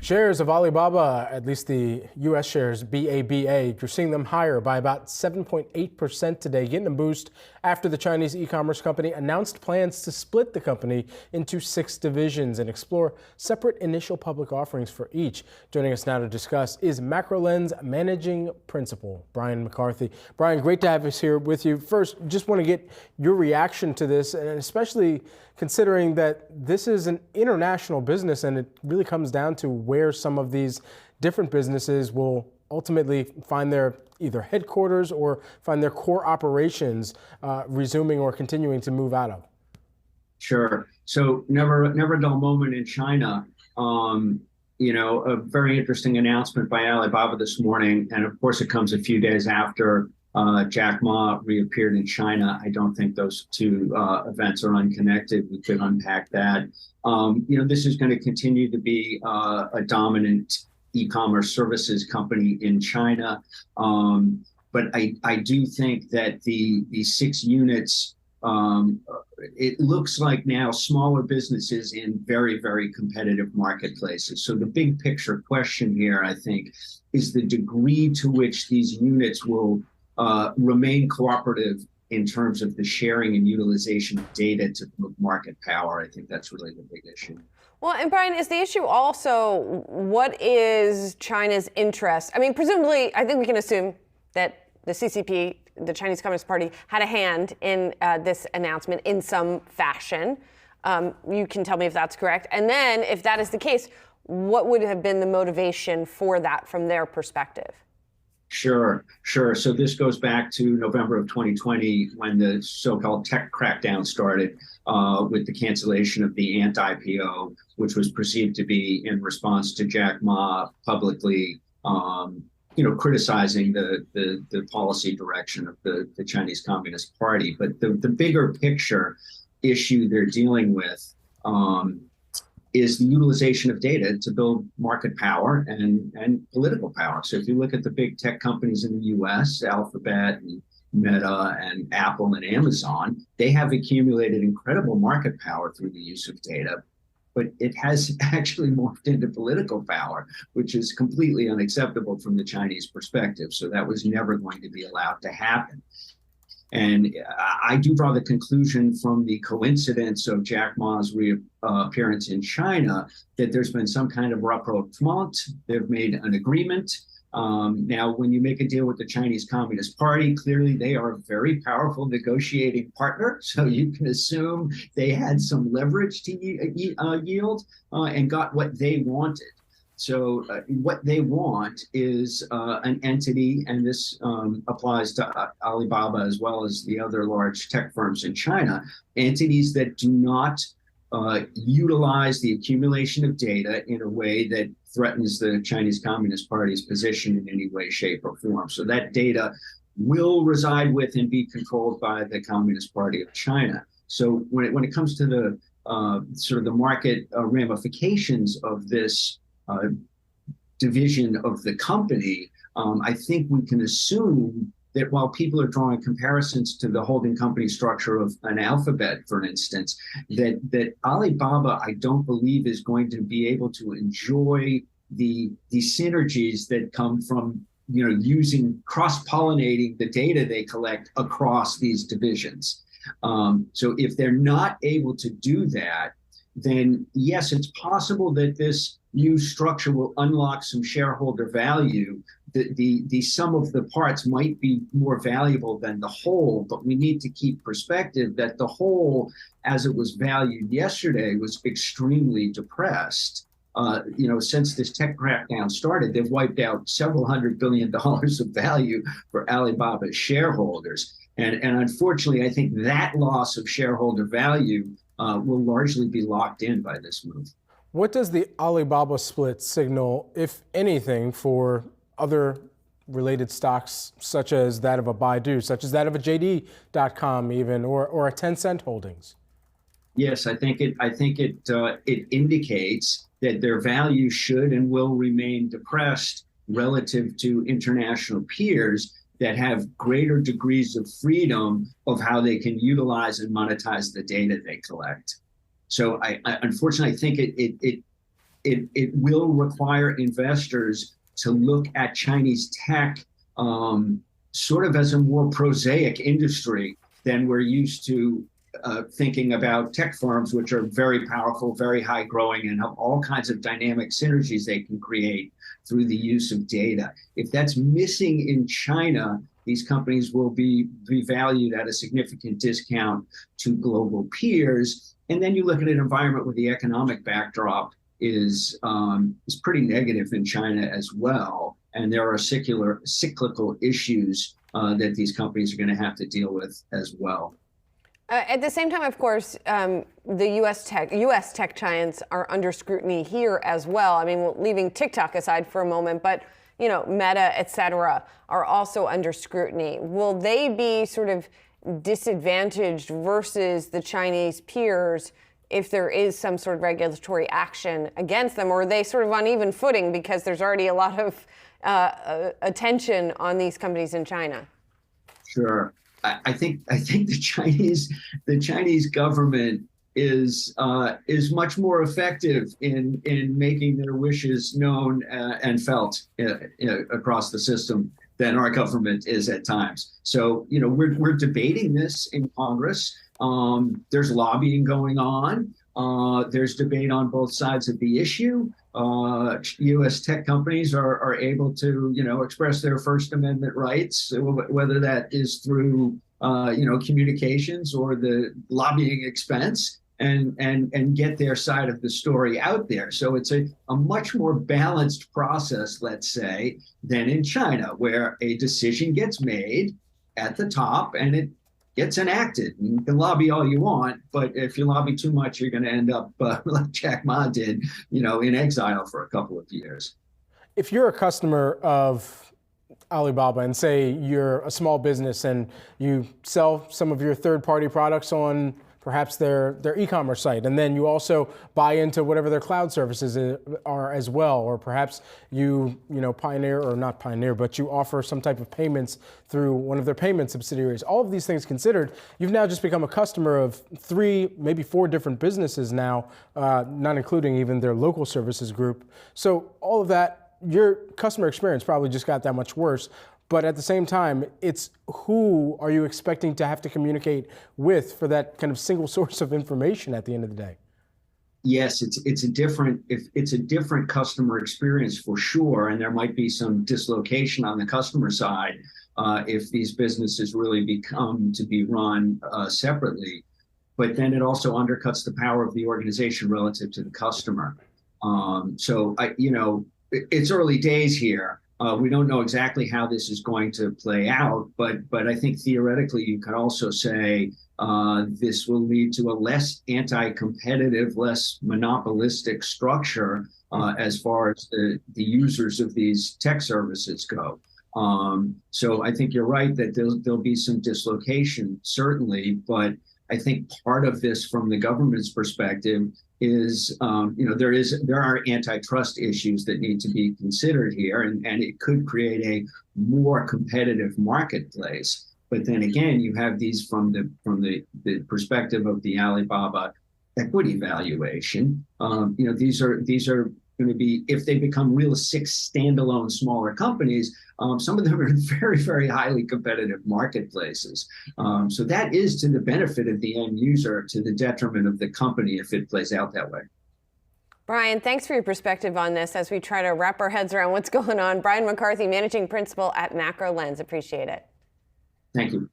Shares of Alibaba, at least the U.S. shares, BABA, you're seeing them higher by about 7.8% today, getting a boost after the Chinese e-commerce company announced plans to split the company into 6 divisions and explore separate initial public offerings for each. Joining us now to discuss is MacroLens Managing Principal, Brian McCarthy. Brian, great to have us here with you. First, just want to get your reaction to this, and especially considering that this is an international business and it really comes down to where some of these different businesses will ultimately find their either headquarters or find their core operations resuming or continuing to move out of. Sure. So never a dull moment in China. A very interesting announcement by Alibaba this morning. And of course, it comes a few days after Jack Ma reappeared in China. I don't think those two events are unconnected. We could unpack that. This is going to continue to be a dominant e-commerce services company in China. But I do think that the 6 units, it looks like now smaller businesses in very, very competitive marketplaces. So the big picture question here, I think, is the degree to which these units will remain cooperative in terms of the sharing and utilization of data to build market power. I think that's really the big issue. Well, and Brian, is the issue also what is China's interest? I mean, presumably, I think we can assume that the CCP, the Chinese Communist Party, had a hand in this announcement in some fashion. You can tell me if that's correct. And then, if that is the case, what would have been the motivation for that from their perspective? Sure. So this goes back to November of 2020 when the so-called tech crackdown started with the cancellation of the Ant IPO, which was perceived to be in response to Jack Ma publicly criticizing the policy direction of the Chinese Communist Party. But the bigger picture issue they're dealing with is the utilization of data to build market power and political power. So if you look at the big tech companies in the US, Alphabet and Meta and Apple and Amazon, they have accumulated incredible market power through the use of data, but it has actually morphed into political power, which is completely unacceptable from the Chinese perspective. So that was never going to be allowed to happen. And I do draw the conclusion from the coincidence of Jack Ma's reappearance in China that there's been some kind of rapprochement. They've made an agreement. Now, when you make a deal with the Chinese Communist Party, clearly they are a very powerful negotiating partner. So you can assume they had some leverage to yield and got what they wanted. So what they want is an entity, and this applies to Alibaba as well as the other large tech firms in China, entities that do not utilize the accumulation of data in a way that threatens the Chinese Communist Party's position in any way, shape, or form. So that data will reside with and be controlled by the Communist Party of China. So when it comes to the sort of the market ramifications of this division of the company, I think we can assume that while people are drawing comparisons to the holding company structure of an Alphabet, for instance, that Alibaba, I don't believe, is going to be able to enjoy the synergies that come from using cross-pollinating the data they collect across these divisions. So if they're not able to do that, then yes, it's possible that this new structure will unlock some shareholder value. The sum of the parts might be more valuable than the whole, but we need to keep perspective that the whole, as it was valued yesterday, was extremely depressed. Since this tech crackdown started, they've wiped out several $100 billion of value for Alibaba shareholders. And unfortunately, I think that loss of shareholder value will largely be locked in by this move. What does the Alibaba split signal, if anything, for other related stocks, such as that of a Baidu, such as that of a JD.com even, or a Tencent Holdings? Yes, I think it indicates that their value should and will remain depressed relative to international peers that have greater degrees of freedom of how they can utilize and monetize the data they collect. So I unfortunately, I think it will require investors to look at Chinese tech sort of as a more prosaic industry than we're used to thinking about tech firms, which are very powerful, very high growing, and have all kinds of dynamic synergies they can create through the use of data. If that's missing in China, these companies will be valued at a significant discount to global peers. And then you look at an environment where the economic backdrop is pretty negative in China as well. And there are cyclical issues that these companies are going to have to deal with as well. At the same time, of course, the U.S. tech giants are under scrutiny here as well. I mean, leaving TikTok aside for a moment, but Meta, et cetera, are also under scrutiny. Will they be sort of disadvantaged versus the Chinese peers if there is some sort of regulatory action against them, or are they sort of on even footing because there's already a lot of attention on these companies in China? Sure. I think the Chinese government is much more effective in making their wishes known and felt across the system than our government is at times. So we're debating this in Congress. There's lobbying going on. There's debate on both sides of the issue. U.S. tech companies are able to, express their First Amendment rights, whether that is through, communications or the lobbying expense, and get their side of the story out there. So it's a much more balanced process, let's say, than in China, where a decision gets made at the top and it gets enacted. And you can lobby all you want, but if you lobby too much, you're going to end up like Jack Ma did, in exile for a couple of years. If you're a customer of Alibaba and say you're a small business and you sell some of your third-party products on perhaps their e-commerce site, and then you also buy into whatever their cloud services are as well, or perhaps you pioneer, or not pioneer, but you offer some type of payments through one of their payment subsidiaries. All of these things considered, you've now just become a customer of 3, maybe 4 different businesses now, not including even their local services group. So all of that, your customer experience probably just got that much worse. But at the same time, it's who are you expecting to have to communicate with for that kind of single source of information at the end of the day? Yes, it's a different customer experience for sure, and there might be some dislocation on the customer side if these businesses really become to be run separately. But then it also undercuts the power of the organization relative to the customer. So it's early days here. We don't know exactly how this is going to play out, but I think theoretically you could also say this will lead to a less anti-competitive, less monopolistic structure as far as the users of these tech services go. So I think you're right that there'll be some dislocation, certainly, but I think part of this from the government's perspective is, there are antitrust issues that need to be considered here, and it could create a more competitive marketplace. But then again, you have these from the perspective of the Alibaba equity valuation. These are going to be, if they become real 6 standalone smaller companies, some of them are in very, very highly competitive marketplaces. So that is to the benefit of the end user, to the detriment of the company if it plays out that way. Brian, thanks for your perspective on this as we try to wrap our heads around what's going on. Brian McCarthy, Managing Principal at Macro Lens. Appreciate it. Thank you.